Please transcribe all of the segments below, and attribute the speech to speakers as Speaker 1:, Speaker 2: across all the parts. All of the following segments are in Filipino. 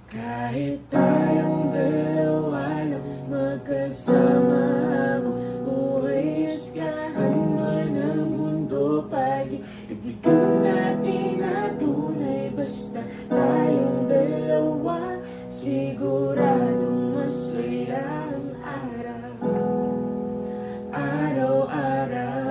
Speaker 1: Kahit tayong dalawa lang magkasama habang buhay Husgahan man ang mundo pag-ibigan natin na tunay. Basta tayong dalawa, siguradong masaya ang araw, araw-araw.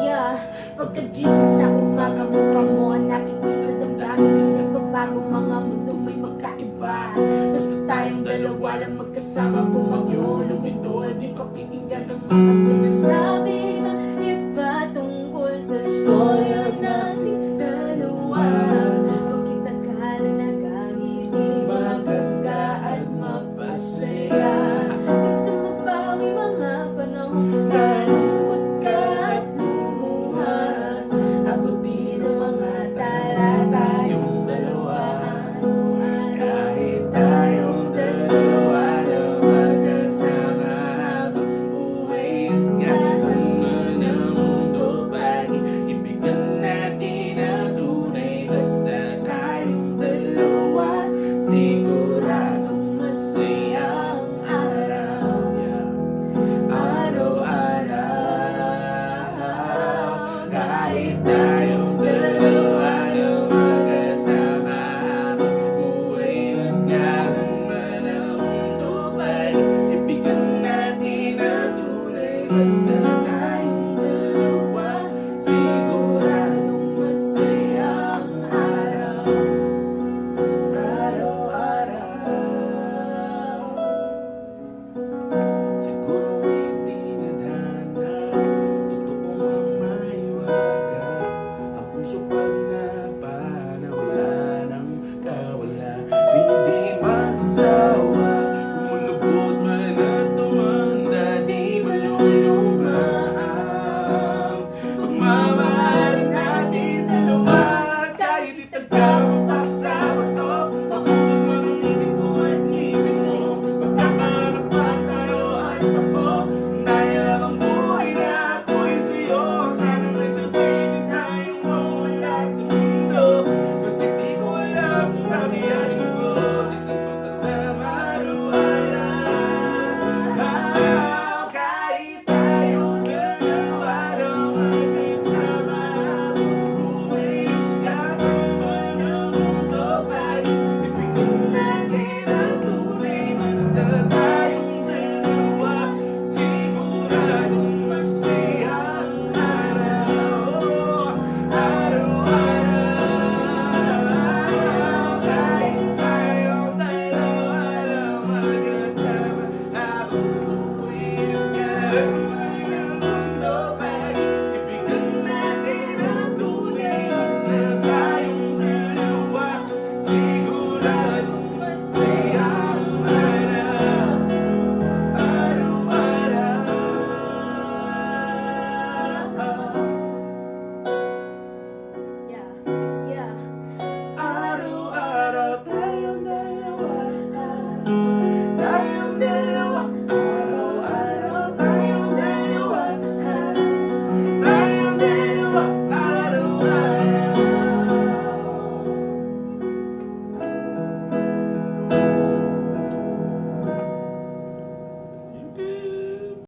Speaker 2: Yeah, pagkagising sa umaga, mukha mo ang nakikita. Damdamin di nagbabago, mga mundo may magkaiba. Basta tayong dalawa lang magkasama, bumagyo ng ito. Di pakikinggan ng mga sinasabi.